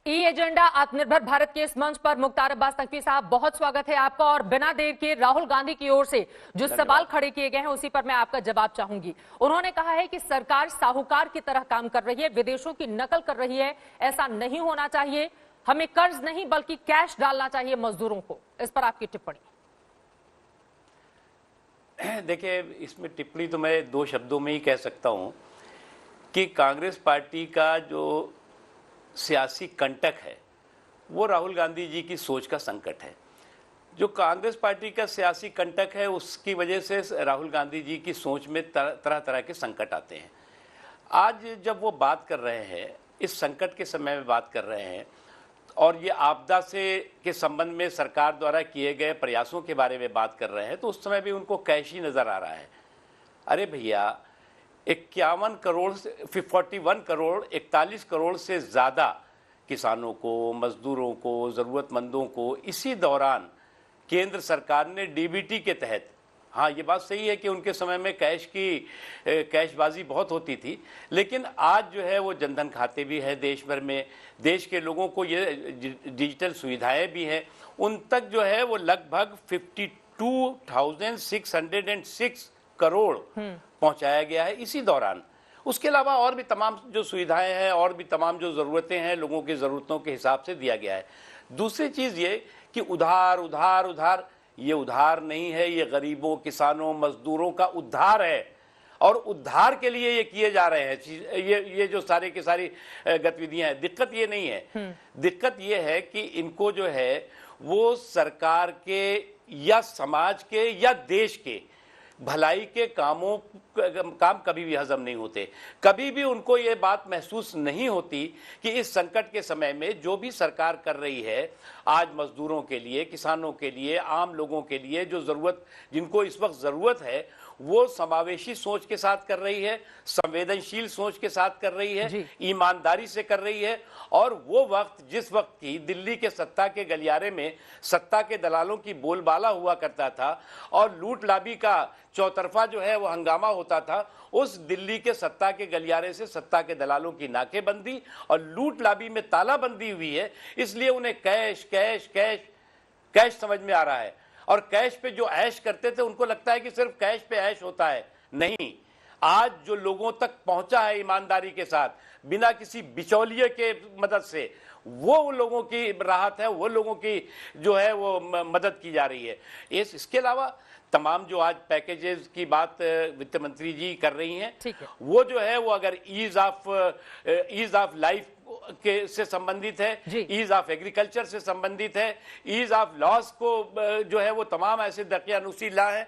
ई agenda आत्मनिर्भर भारत के इस मंच पर मुख्तार अब्बास नकवी साहब, बहुत स्वागत है आपका। और बिना देर के राहुल गांधी की ओर से जो सवाल खड़े किए गए हैं उसी पर मैं आपका जवाब चाहूंगी। उन्होंने कहा है कि सरकार साहूकार की तरह काम कर रही है, विदेशों की नकल कर रही है। ऐसा नहीं होना चाहिए, हमें कर्ज नहीं बल्कि कैश डालना चाहिए मजदूरों को। इस पर आपकी टिप्पणी। देखिए, इसमें टिप्पणी तो मैं दो शब्दों में ही कह सकता हूं कि कांग्रेस पार्टी का जो सियासी कंटक है वो राहुल गांधी जी की सोच का संकट है। जो कांग्रेस पार्टी का सियासी कंटक है उसकी वजह से राहुल गांधी जी की सोच में तरह तरह के संकट आते हैं। आज जब वो बात कर रहे हैं, इस संकट के समय में बात कर रहे हैं और ये आपदा से के संबंध में सरकार द्वारा किए गए प्रयासों के बारे में बात कर रहे हैं, तो उस समय भी उनको कैश ही नज़र आ रहा है। अरे भैया, 51 करोड़ 41 करोड़ 41 करोड़ से ज़्यादा किसानों को, मजदूरों को, ज़रूरतमंदों को इसी दौरान केंद्र सरकार ने डीबीटी के तहत, हाँ ये बात सही है कि उनके समय में कैशबाजी बहुत होती थी, लेकिन आज जो है वो जनधन खाते भी है देश भर में, देश के लोगों को ये डिजिटल सुविधाएं भी हैं, उन तक जो है वो लगभग 52,606 करोड़ पहुंचाया गया है इसी दौरान। उसके अलावा और भी तमाम जो सुविधाएं हैं और भी तमाम जो ज़रूरतें हैं लोगों की ज़रूरतों के हिसाब से दिया गया है। दूसरी चीज़ ये कि उधार उधार उधार, ये उधार नहीं है, ये गरीबों, किसानों, मजदूरों का उद्धार है और उद्धार के लिए ये किए जा रहे हैं। ये जो सारे की सारी गतिविधियां हैं, दिक्कत ये नहीं है। दिक्कत ये है कि इनको जो है वो सरकार के या समाज के या देश के भलाई के काम कभी भी हजम नहीं होते। कभी भी उनको ये बात महसूस नहीं होती कि इस संकट के समय में जो भी सरकार कर रही है आज मजदूरों के लिए, किसानों के लिए, आम लोगों के लिए जो ज़रूरत, जिनको इस वक्त ज़रूरत है, वो समावेशी सोच के साथ कर रही है, संवेदनशील सोच के साथ कर रही है, ईमानदारी से कर रही है। और वो वक्त, जिस वक्त की दिल्ली के सत्ता के गलियारे में सत्ता के दलालों की बोलबाला हुआ करता था और लूट लाबी का चौतरफा जो है वो हंगामा होता था, उस दिल्ली के सत्ता के गलियारे से सत्ता के दलालों की नाकेबंदी और लूट लाबी में तालाबंदी हुई है। इसलिए उन्हें कैश कैश कैश कैश समझ में आ रहा है और कैश पे जो ऐश करते थे उनको लगता है कि सिर्फ कैश पे ऐश होता है। नहीं, आज जो लोगों तक पहुंचा है ईमानदारी के साथ, बिना किसी बिचौलिए के मदद से, वो लोगों की राहत है, वो लोगों की जो है वो मदद की जा रही है। इसके अलावा तमाम जो आज पैकेजेस की बात वित्त मंत्री जी कर रही हैं, वो जो है वो अगर ईज ऑफ लाइफ के से संबंधित है, ईज ऑफ एग्रीकल्चर से संबंधित है, ईज ऑफ लॉस को जो है वो तमाम ऐसे दकियानूसी ला है,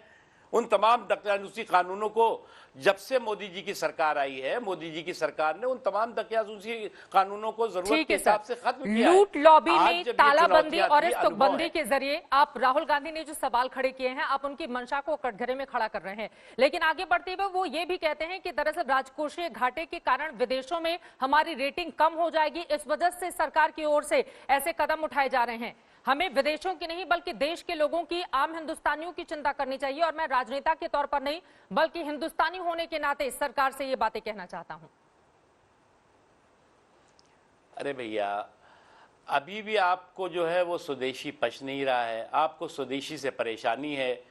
उन तमाम दकियानूसी कानूनों को जब से मोदी जी की सरकार आई है, मोदी जी की सरकार ने उन तमाम दकियानूसी कानूनों को जरूरत के हिसाब से खत्म किया है। लूट लॉबी में तालाबंदी और इस तुकबंदी के जरिए आप, राहुल गांधी ने जो सवाल खड़े किए हैं, आप उनकी मंशा को कटघरे में खड़ा कर रहे हैं। लेकिन आगे बढ़ते हुए वो ये भी कहते हैं कि दरअसल राजकोषीय घाटे के कारण विदेशों में हमारी रेटिंग कम हो जाएगी, इस वजह से सरकार की ओर से ऐसे कदम उठाए जा रहे हैं। हमें विदेशों की नहीं बल्कि देश के लोगों की, आम हिंदुस्तानियों की चिंता करनी चाहिए। और मैं राजनेता के तौर पर नहीं बल्कि हिंदुस्तानी होने के नाते सरकार से ये बातें कहना चाहता हूं। अरे भैया, अभी भी आपको जो है वो स्वदेशी पच नहीं रहा है, आपको स्वदेशी से परेशानी है,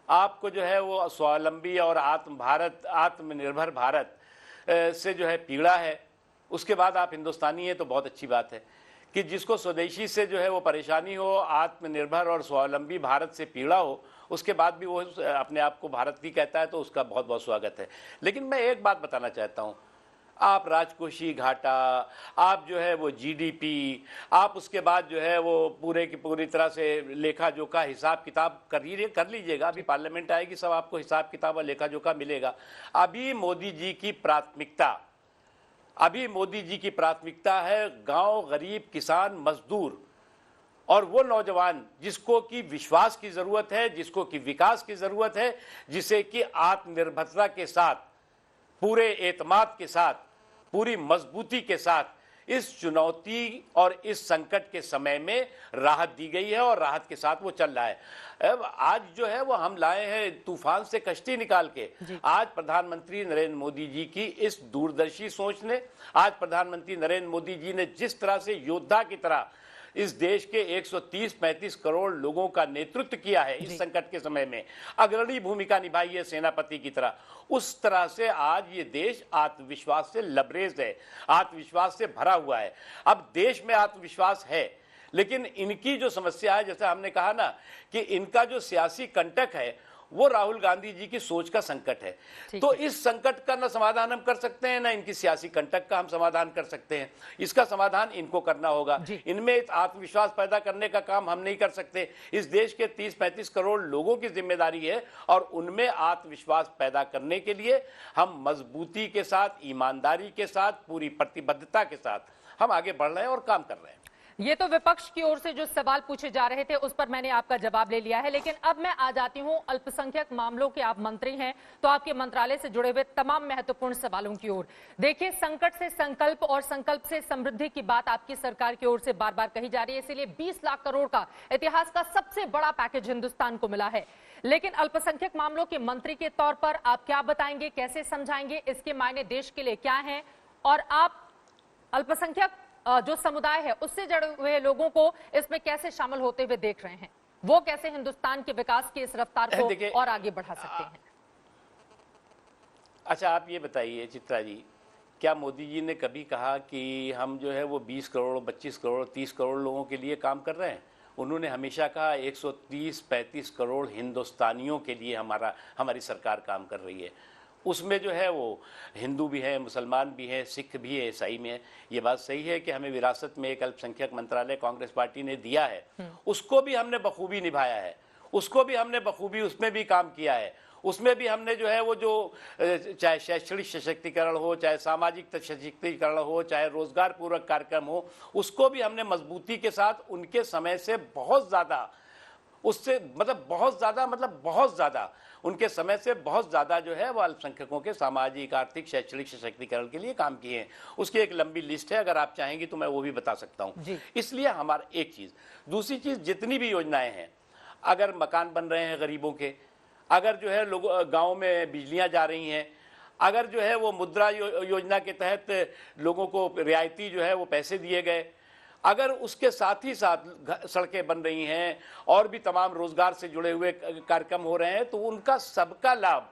आपको जो है वो स्वावलंबी और आत्मनिर्भर भारत से जो है पीड़ा है। उसके बाद आप हिंदुस्तानी हैं तो बहुत अच्छी बात है कि जिसको स्वदेशी से जो है वो परेशानी हो, आत्मनिर्भर और स्वावलंबी भारत से पीड़ा हो, उसके बाद भी वो अपने आप को भारत की कहता है, तो उसका बहुत बहुत स्वागत है। लेकिन मैं एक बात बताना चाहता हूँ, आप राजकोषीय घाटा, आप जो है वो जीडीपी, आप उसके बाद जो है वो पूरे की पूरी तरह से लेखा जोखा हिसाब किताब कर लीजिएगा। अभी पार्लियामेंट आएगी, सब आपको हिसाब किताब और लेखा जोखा मिलेगा। अभी मोदी जी की प्राथमिकता है गांव, गरीब, किसान, मजदूर और वो नौजवान जिसको कि विश्वास की जरूरत है, जिसको कि विकास की जरूरत है, जिसे कि आत्मनिर्भरता के साथ, पूरे एतमाद के साथ, पूरी मजबूती के साथ इस चुनौती और इस संकट के समय में राहत दी गई है और राहत के साथ वो चल रहा है। अब आज जो है वो हम लाए हैं तूफान से कश्ती निकाल के। आज प्रधानमंत्री नरेंद्र मोदी जी की इस दूरदर्शी सोच ने, आज प्रधानमंत्री नरेंद्र मोदी जी ने जिस तरह से योद्धा की तरह इस देश के 130-35 करोड़ लोगों का नेतृत्व किया है इस संकट के समय में, अग्रणी भूमिका निभाई है सेनापति की तरह, उस तरह से आज ये देश आत्मविश्वास से लबरेज है, आत्मविश्वास से भरा हुआ है। अब देश में आत्मविश्वास है, लेकिन इनकी जो समस्या है, जैसे हमने कहा ना कि इनका जो सियासी कंटक है वो राहुल गांधी जी की सोच का संकट है। तो इस संकट का ना समाधान हम कर सकते हैं, ना इनकी सियासी कंटक का हम समाधान कर सकते हैं। इसका समाधान इनको करना होगा। इनमें आत्मविश्वास पैदा करने का काम हम नहीं कर सकते। इस देश के 30-35 करोड़ लोगों की जिम्मेदारी है और उनमें आत्मविश्वास पैदा करने के लिए हम मजबूती के साथ, ईमानदारी के साथ, पूरी प्रतिबद्धता के साथ हम आगे बढ़ रहे हैं और काम कर रहे हैं। ये तो विपक्ष की ओर से जो सवाल पूछे जा रहे थे उस पर मैंने आपका जवाब ले लिया है, लेकिन अब मैं आ जाती हूं अल्पसंख्यक मामलों के आप मंत्री हैं, तो आपके मंत्रालय से जुड़े हुए तमाम महत्वपूर्ण सवालों की ओर। देखिए, संकट से संकल्प और संकल्प से समृद्धि की बात आपकी सरकार की ओर से बार बार कही जा रही है, इसीलिए 20 लाख करोड़ का इतिहास का सबसे बड़ा पैकेज हिंदुस्तान को मिला है। लेकिन अल्पसंख्यक मामलों के मंत्री के तौर पर आप क्या बताएंगे, कैसे समझाएंगे, इसके मायने देश के लिए क्या है, और आप अल्पसंख्यक जो समुदाय है उससे जुड़े हुए लोगों को इसमें कैसे शामिल होते हुए देख रहे हैं, वो कैसे हिंदुस्तान के विकास की इस रफ्तार को और आगे बढ़ा सकते हैं? अच्छा, आप ये बताइए चित्रा जी, क्या मोदी जी ने कभी कहा कि हम जो है वो 20 करोड़, 25 करोड़, 30 करोड़ लोगों के लिए काम कर रहे हैं? उन्होंने हमेशा कहा 130-35 करोड़ हिंदुस्तानियों के लिए हमारी सरकार काम कर रही है। उसमें जो है वो हिंदू भी हैं, मुसलमान भी हैं, सिख भी है, ईसाई में है। ये बात सही है कि हमें विरासत में एक अल्पसंख्यक मंत्रालय कांग्रेस पार्टी ने दिया है, उसको भी हमने बखूबी निभाया है, उसको भी हमने बखूबी उसमें भी काम किया है। उसमें भी हमने जो है वो जो चाहे शैक्षणिक सशक्तिकरण हो, चाहे सामाजिक सशक्तिकरण हो, चाहे रोजगार पूरक कार्यक्रम हो, उसको भी हमने मजबूती के साथ उनके समय से बहुत ज़्यादा, उससे मतलब बहुत ज़्यादा उनके समय से बहुत ज़्यादा जो है वो अल्पसंख्यकों के सामाजिक, आर्थिक, शैक्षणिक सशक्तिकरण के लिए काम किए हैं। उसकी एक लंबी लिस्ट है, अगर आप चाहेंगी तो मैं वो भी बता सकता हूँ। इसलिए हमारा एक चीज़, दूसरी चीज़, जितनी भी योजनाएं हैं, अगर मकान बन रहे हैं गरीबों के, अगर जो है लोग गाँव में बिजलियाँ जा रही हैं, अगर जो है वो मुद्रा योजना के तहत लोगों को रियायती जो है वो पैसे दिए गए, अगर उसके साथ ही साथ सड़कें बन रही हैं और भी तमाम रोजगार से जुड़े हुए कार्यक्रम हो रहे हैं, तो उनका सबका लाभ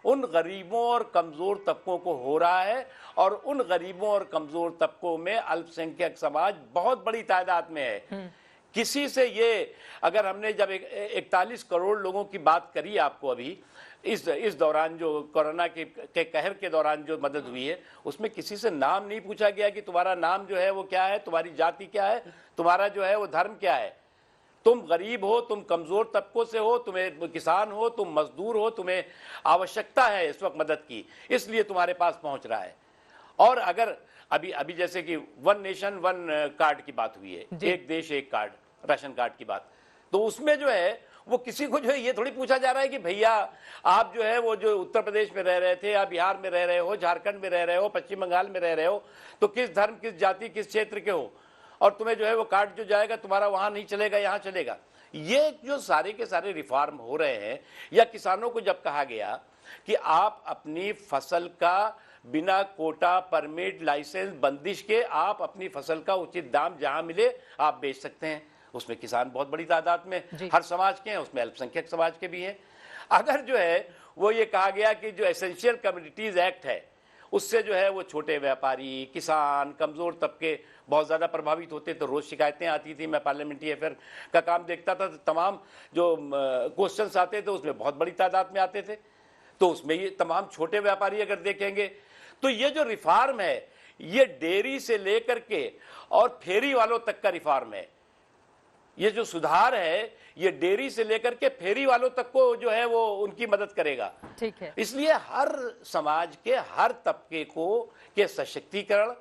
उन गरीबों और कमजोर तबकों को हो रहा है। और उन गरीबों और कमजोर तबकों में अल्पसंख्यक समाज बहुत बड़ी तादाद में है। किसी से ये, अगर हमने जब 41 करोड़ लोगों की बात करी आपको अभी इस दौरान, जो कोरोना के कहर के दौरान जो मदद हुई है, उसमें किसी से नाम नहीं पूछा गया कि तुम्हारा नाम जो है वो क्या है, तुम्हारी जाति क्या है, तुम्हारा जो है वो धर्म क्या है, तुम गरीब हो, तुम कमजोर तबकों से हो, तुम्हें किसान हो, तुम मजदूर हो, तुम्हें आवश्यकता है इस वक्त मदद की, इसलिए तुम्हारे पास पहुंच रहा है। और अगर अभी जैसे कि वन नेशन वन कार्ड की बात हुई है, एक देश एक कार्ड, राशन कार्ड की बात, तो उसमें जो है वो किसी को जो है ये थोड़ी पूछा जा रहा है कि भैया आप जो है वो जो उत्तर प्रदेश में रह रहे थे, आप बिहार में रह रहे हो, झारखंड में रह रहे हो, पश्चिम बंगाल में रह रहे हो, तो किस धर्म, किस जाति, किस क्षेत्र के हो, और तुम्हें जो है वो कार्ड जो जाएगा तुम्हारा वहां नहीं चलेगा, यहाँ चलेगा। ये जो सारे के सारे रिफॉर्म हो रहे हैं, या किसानों को जब कहा गया कि आप अपनी फसल का बिना कोटा, परमिट, लाइसेंस, बंदिश के आप अपनी फसल का उचित दाम जहां मिले आप बेच सकते हैं, उसमें किसान बहुत बड़ी तादाद में हर समाज के हैं, उसमें अल्पसंख्यक समाज के भी हैं। अगर जो है वो ये कहा गया कि जो एसेंशियल कम्युनिटीज एक्ट है उससे जो है वो छोटे व्यापारी, किसान, कमजोर तबके बहुत ज़्यादा प्रभावित होते, तो रोज़ शिकायतें आती थी। मैं पार्लियामेंट्री अफेयर का काम देखता था, तो तमाम जो क्वेश्चंस आते थे उसमें बहुत बड़ी तादाद में आते थे, तो उसमें ये तमाम छोटे व्यापारी अगर देखेंगे तो ये जो रिफॉर्म है ये डेयरी से लेकर के और फेरी वालों तक का रिफॉर्म है। ये जो सुधार है ये डेयरी से लेकर के फेरी वालों तक को जो है वो उनकी मदद करेगा। ठीक है। इसलिए हर समाज के हर तबके को के सशक्तिकरण,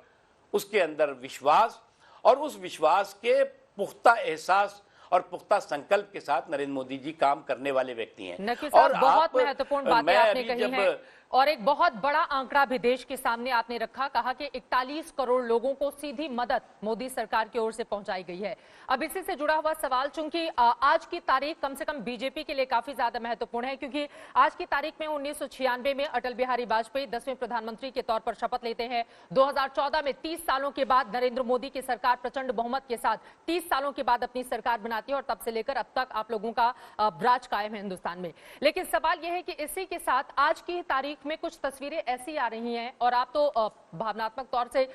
उसके अंदर विश्वास, और उस विश्वास के पुख्ता एहसास और पुख्ता संकल्प के साथ नरेंद्र मोदी जी काम करने वाले व्यक्ति हैं। और बहुत महत्वपूर्ण बातें आपने कही हैं। और एक बहुत बड़ा आंकड़ा भी देश के सामने आपने रखा, कहा कि 41 करोड़ लोगों को सीधी मदद मोदी सरकार की ओर से पहुंचाई गई है। अब इसी से जुड़ा हुआ सवाल, चूंकि आज की तारीख कम से कम बीजेपी के लिए काफी ज्यादा महत्वपूर्ण है, क्योंकि आज की तारीख में 1996 में अटल बिहारी वाजपेयी 10वें प्रधानमंत्री के तौर पर शपथ लेते हैं। 2014 में 30 सालों के बाद नरेंद्र मोदी की सरकार प्रचंड बहुमत के साथ 30 सालों के बाद अपनी सरकार बनाती है और तब से लेकर अब तक आप लोगों का राज कायम है हिंदुस्तान में। लेकिन सवाल यह है कि इसी के साथ आज की तारीख में कुछ तस्वीरें ऐसी आ रही हैं, और आप तो भावनात्मक तौर से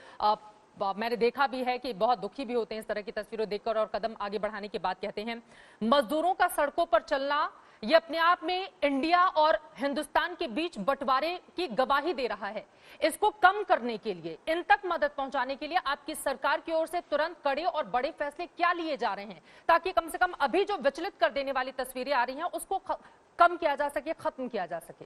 मैंने देखा भी है कि बहुत दुखी भी होते हैं इस तरह की तस्वीरों देखकर, और कदम आगे बढ़ाने के बाद कहते हैं मजदूरों का सड़कों पर चलना ये अपने आप में इंडिया और हिंदुस्तान के बीच बंटवारे की गवाही दे रहा है। इसको कम करने के लिए, इन तक मदद पहुंचाने के लिए आपकी सरकार की ओर से तुरंत कड़े और बड़े फैसले क्या लिए जा रहे हैं, ताकि कम से कम अभी जो विचलित कर देने वाली तस्वीरें आ रही हैं उसको कम किया जा सके, खत्म किया जा सके?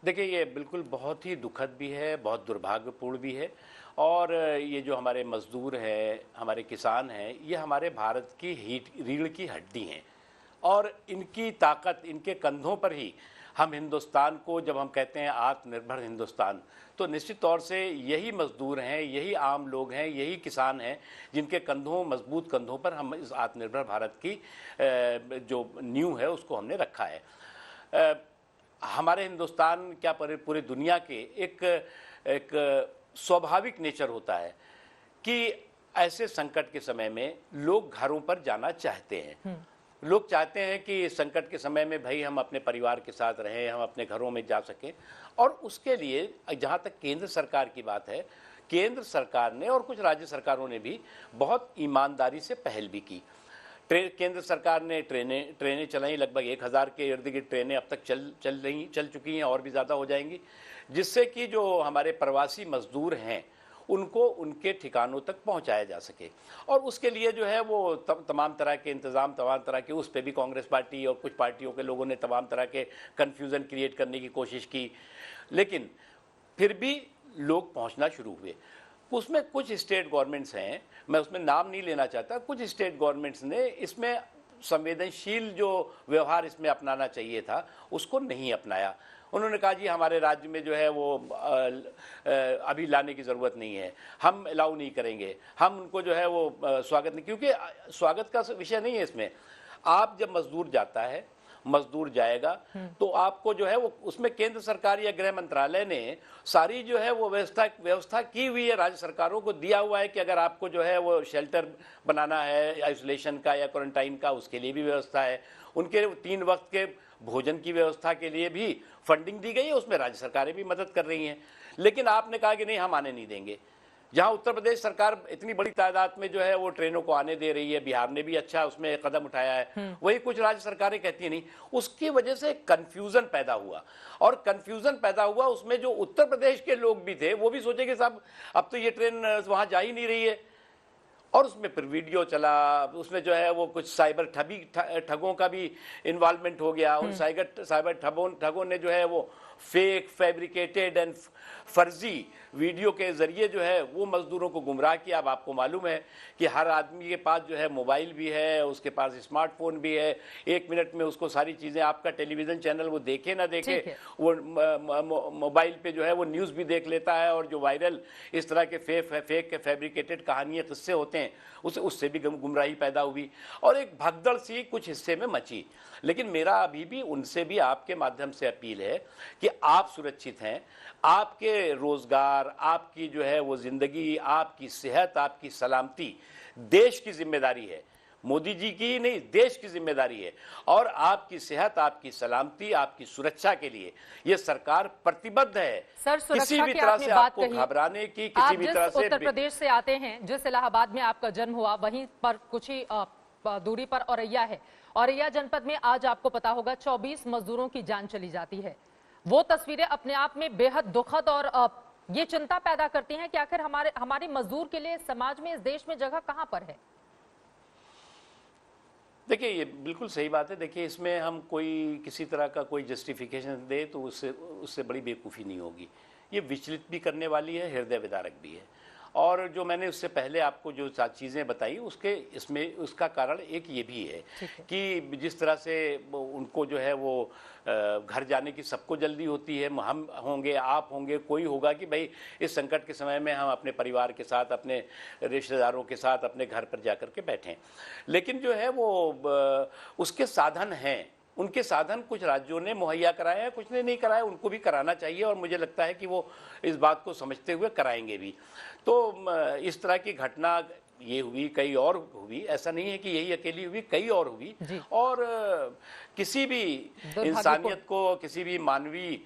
देखिए, ये बिल्कुल बहुत ही दुखद भी है, बहुत दुर्भाग्यपूर्ण भी है। और ये जो हमारे मजदूर हैं, हमारे किसान हैं, ये हमारे भारत की रीढ़ की हड्डी हैं, और इनकी ताकत, इनके कंधों पर ही हम हिंदुस्तान को, जब हम कहते हैं आत्मनिर्भर हिंदुस्तान, तो निश्चित तौर से यही मजदूर हैं, यही आम लोग हैं, यही किसान हैं जिनके कंधों, मजबूत कंधों पर हम इस आत्मनिर्भर भारत की जो नींव है उसको हमने रखा है। हमारे हिंदुस्तान, क्या पूरे दुनिया के एक स्वाभाविक नेचर होता है कि ऐसे संकट के समय में लोग घरों पर जाना चाहते हैं। लोग चाहते हैं कि संकट के समय में भाई हम अपने परिवार के साथ रहें, हम अपने घरों में जा सकें। और उसके लिए जहाँ तक केंद्र सरकार की बात है, केंद्र सरकार ने और कुछ राज्य सरकारों ने भी बहुत ईमानदारी से पहल भी की। केंद्र सरकार ने ट्रेनें चलाई, लगभग 1000 के इर्द गिर्द ट्रेनें अब तक चल चुकी हैं, और भी ज़्यादा हो जाएंगी, जिससे कि जो हमारे प्रवासी मजदूर हैं उनको उनके ठिकानों तक पहुंचाया जा सके। और उसके लिए जो है वो तमाम तरह के इंतज़ाम, तमाम तरह के, उस पर भी कांग्रेस पार्टी और कुछ पार्टियों के लोगों ने तमाम तरह के कन्फ्यूज़न क्रिएट करने की कोशिश की, लेकिन फिर भी लोग पहुंचना शुरू हुए। उसमें कुछ स्टेट गवर्नमेंट्स हैं, मैं उसमें नाम नहीं लेना चाहता, कुछ स्टेट गवर्नमेंट्स ने इसमें संवेदनशील जो व्यवहार इसमें अपनाना चाहिए था उसको नहीं अपनाया। उन्होंने कहा जी हमारे राज्य में जो है वो अभी लाने की ज़रूरत नहीं है, हम अलाउ नहीं करेंगे, हम उनको जो है वो स्वागत नहीं, क्योंकि स्वागत का विषय नहीं है इसमें। आप जब मजदूर जाता है, मजदूर जाएगा तो आपको जो है वो उसमें केंद्र सरकार या गृह मंत्रालय ने सारी जो है वो व्यवस्था की हुई है, राज्य सरकारों को दिया हुआ है कि अगर आपको जो है वो शेल्टर बनाना है आइसोलेशन का या क्वारंटाइन का, उसके लिए भी व्यवस्था है। उनके 3 वक्त के भोजन की व्यवस्था के लिए भी फंडिंग दी गई है, उसमें राज्य सरकारें भी मदद कर रही हैं। लेकिन आपने कहा कि नहीं, हम आने नहीं देंगे। जहां उत्तर प्रदेश सरकार इतनी बड़ी तादाद में जो है वो ट्रेनों को आने दे रही है, बिहार ने भी अच्छा उसमें कदम उठाया है, वही कुछ राज्य सरकारें कहती नहीं। उसकी वजह से कंफ्यूजन पैदा हुआ, और कंफ्यूजन पैदा हुआ उसमें जो उत्तर प्रदेश के लोग भी थे वो भी सोचे कि साहब अब तो ये ट्रेन वहां जा ही नहीं रही है। और उसमें फिर वीडियो चला, उसमें जो है वो कुछ साइबर ठगों का भी इन्वॉल्वमेंट हो गया। उन साइबर ठगों ने जो है वो फेक, फैब्रिकेटेड एंड फर्जी वीडियो के जरिए जो है वो मजदूरों को गुमराह किया। अब आपको मालूम है कि हर आदमी के पास जो है मोबाइल भी है, उसके पास स्मार्टफोन भी है, 1 मिनट में उसको सारी चीज़ें, आपका टेलीविज़न चैनल वो देखे ना देखे, वो मोबाइल पे जो है वो न्यूज़ भी देख लेता है। और जो वायरल इस तरह के फेक के फैब्रिकेटेड कहानियाँ, किस्से होते हैं, उससे भी गुमराही पैदा हुई और एक भगदड़ सी कुछ हिस्से में मची। लेकिन मेरा अभी भी उनसे भी आपके माध्यम से अपील है कि आप सुरक्षित हैं, आपके रोजगार, आपकी जो है वो जिंदगी, आपकी सेहत, आपकी सलामती देश की जिम्मेदारी है, मोदी जी की नहीं, देश की जिम्मेदारी है। और आपकी सेहत, आपकी सलामती, आपकी सुरक्षा के लिए ये सरकार प्रतिबद्ध है। सर, किसी भी तरह से आपको घबराने की, किसी भी तरह से, उत्तर प्रदेश से आते हैं, जिस इलाहाबाद में आपका जन्म हुआ वहीं पर कुछ ही दूरी पर औरैया है। औरैया जनपद में आज आपको पता होगा 24 मजदूरों की जान चली जाती है। वो तस्वीरें अपने आप में बेहद दुखद और ये चिंता पैदा करती हैं कि आखिर हमारे मजदूर के लिए समाज में, इस देश में जगह कहां पर है। देखिए, ये बिल्कुल सही बात है। देखिए, इसमें हम कोई किसी तरह का कोई जस्टिफिकेशन दे तो उससे बड़ी बेवकूफ़ी नहीं होगी। ये विचलित भी करने वाली है, हृदय विदारक भी है। और जो मैंने उससे पहले आपको जो चीज़ें बताई उसके इसमें उसका कारण एक ये भी है कि जिस तरह से उनको जो है वो घर जाने की सबको जल्दी होती है, हम होंगे, आप होंगे, कोई होगा कि भाई इस संकट के समय में हम अपने परिवार के साथ, अपने रिश्तेदारों के साथ अपने घर पर जाकर के बैठें। लेकिन जो है वो उसके साधन हैं, उनके साधन कुछ राज्यों ने मुहैया कराए हैं, कुछ ने नहीं कराए, उनको भी कराना चाहिए और मुझे लगता है कि वो इस बात को समझते हुए कराएंगे भी। तो इस तरह की घटना ये हुई, कई और हुई, ऐसा नहीं है कि यही अकेली हुई, कई और हुई और किसी भी इंसानियत को, किसी भी मानवीय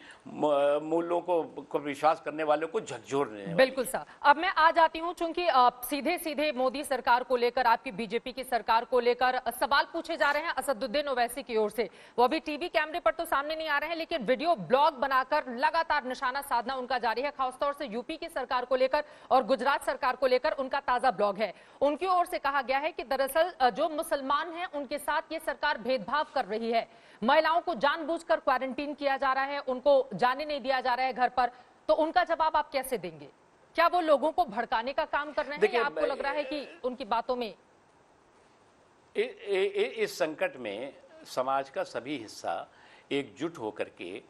मूल्यों को विश्वास करने वालों को झकझोरने। बिल्कुल सर। अब मैं आ जाती हूं, चूंकि सीधे सीधे मोदी सरकार को लेकर, आपकी बीजेपी की सरकार को लेकर सवाल पूछे जा रहे हैं असदुद्दीन ओवैसी की ओर से। वो अभी टीवी कैमरे पर तो सामने नहीं आ रहे हैं, लेकिन वीडियो ब्लॉग बनाकर लगातार निशाना साधना उनका जारी है, खासतौर से यूपी की सरकार को लेकर और गुजरात सरकार को लेकर उनका ताजा ब्लॉग है। उनकी ओर से कहा गया है कि दरअसल जो मुसलमान हैं उनके साथ ये सरकार भेदभाव कर रही है, महिलाओं को जानबूझकर क्वारंटीन किया जा रहा है, उनको जाने नहीं दिया जा रहा है घर पर। तो उनका जवाब आप कैसे देंगे? क्या वो लोगों को भड़काने का काम कर रहे हैं या आपको लग रहा है कि उनकी बातों में इस संकट में समाज का सभी हिस्सा एकजुट होकर के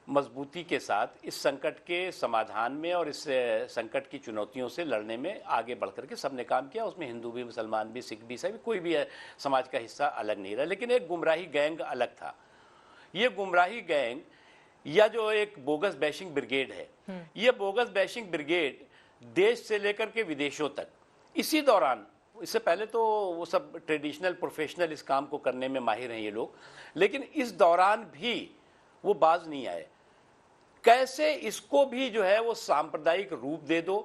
मजबूती के साथ इस संकट के समाधान में और इस संकट की चुनौतियों से लड़ने में आगे बढ़कर के सबने काम किया। उसमें हिंदू भी, मुसलमान भी, सिख भी, सभी कोई भी समाज का हिस्सा अलग नहीं रहा। लेकिन एक गुमराही गैंग अलग था। ये गुमराही गैंग या जो एक बोगस बैशिंग ब्रिगेड है, ये बोगस बैशिंग ब्रिगेड देश से लेकर के विदेशों तक, इसी दौरान, इससे पहले तो वो सब ट्रेडिशनल प्रोफेशनल इस काम को करने में माहिर हैं ये लोग, लेकिन इस दौरान भी वो बाज नहीं आए। कैसे इसको भी जो है वो सांप्रदायिक रूप दे दो,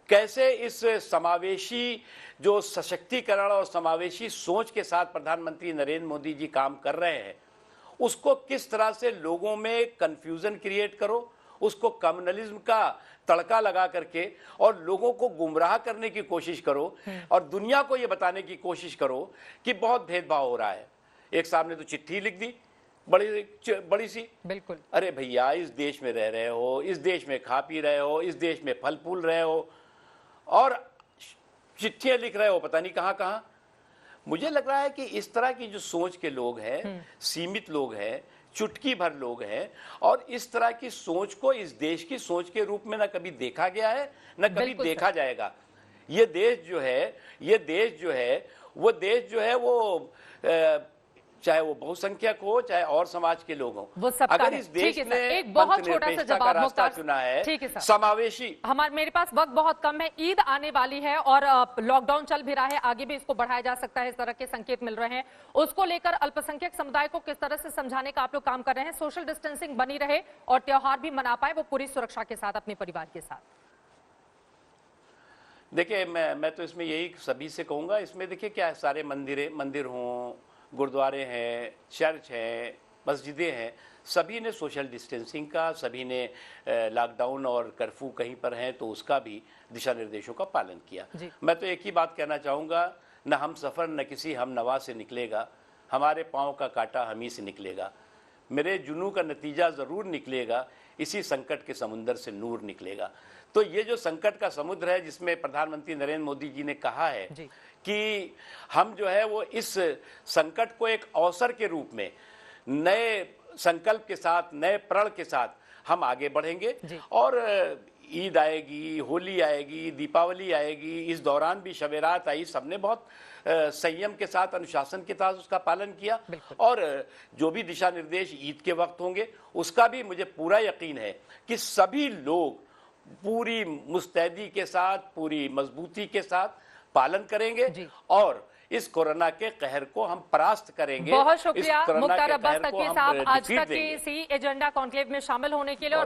कैसे इस समावेशी जो सशक्तिकरण और समावेशी सोच के साथ प्रधानमंत्री नरेंद्र मोदी जी काम कर रहे हैं, उसको किस तरह से लोगों में कंफ्यूजन क्रिएट करो, उसको कम्युनलिज्म का तड़का लगा करके और लोगों को गुमराह करने की कोशिश करो और दुनिया को ये बताने की कोशिश करो कि बहुत भेदभाव हो रहा है। एक साहब ने तो चिट्ठी लिख दी बड़ी सी, बिल्कुल, अरे भैया इस देश में रह रहे हो, इस देश में खा पी रहे हो, इस देश में फल फूल रहे हो और चिट्ठियां लिख रहे हो पता नहीं कहां कहां। मुझे लग रहा है कि इस तरह की जो सोच के लोग हैं, सीमित लोग हैं, चुटकी भर लोग हैं और इस तरह की सोच को इस देश की सोच के रूप में न कभी देखा गया है न कभी देखा जाएगा। ये देश जो है वो चाहे वो बहुसंख्यक हो चाहे और समाज के लोग हों, वो सब अगर इस देश ने एक बहुत छोटा सा जवाब रास्ता चुना है, ठीक है सर, समावेशी। मेरे पास वक्त बहुत कम है, ईद आने वाली है और लॉकडाउन चल भी रहा है, आगे भी इसको बढ़ाया जा सकता है, इस तरह के संकेत मिल रहे हैं। उसको लेकर अल्पसंख्यक समुदाय को किस तरह से समझाने का आप लोग काम कर रहे हैं, सोशल डिस्टेंसिंग बनी रहे और त्योहार भी मना पाए वो पूरी सुरक्षा के साथ अपने परिवार के साथ? देखिए मैं तो इसमें यही सभी से कहूंगा, इसमें देखिए क्या सारे मंदिर हों, गुरुद्वारे हैं, चर्च हैं, मस्जिदें हैं, सभी ने सोशल डिस्टेंसिंग का, सभी ने लॉकडाउन और कर्फ्यू कहीं पर हैं तो उसका भी दिशा निर्देशों का पालन किया। मैं तो एक ही बात कहना चाहूँगा, न हम सफ़र न किसी हम नवा से निकलेगा, हमारे पाँव का कांटा हम ही से निकलेगा, मेरे जुनू का नतीजा ज़रूर निकलेगा, इसी संकट के समुंदर से नूर निकलेगा। तो ये जो संकट का समुद्र है जिसमें प्रधानमंत्री नरेंद्र मोदी जी ने कहा है कि हम जो है वो इस संकट को एक अवसर के रूप में नए संकल्प के साथ, नए प्रण के साथ हम आगे बढ़ेंगे और ईद आएगी, होली आएगी, दीपावली आएगी, इस दौरान भी शब रात आई, सबने बहुत संयम के साथ, अनुशासन के साथ उसका पालन किया और जो भी दिशा निर्देश ईद के वक्त होंगे उसका भी मुझे पूरा यकीन है कि सभी लोग पूरी मुस्तैदी के साथ, पूरी मजबूती के साथ पालन करेंगे और इस कोरोना के कहर को हम परास्त करेंगे। बहुत शुक्रिया मुख्तार अब्बास तकी साहब आज तक के इसी एजेंडा कॉन्क्लेव में शामिल होने के लिए।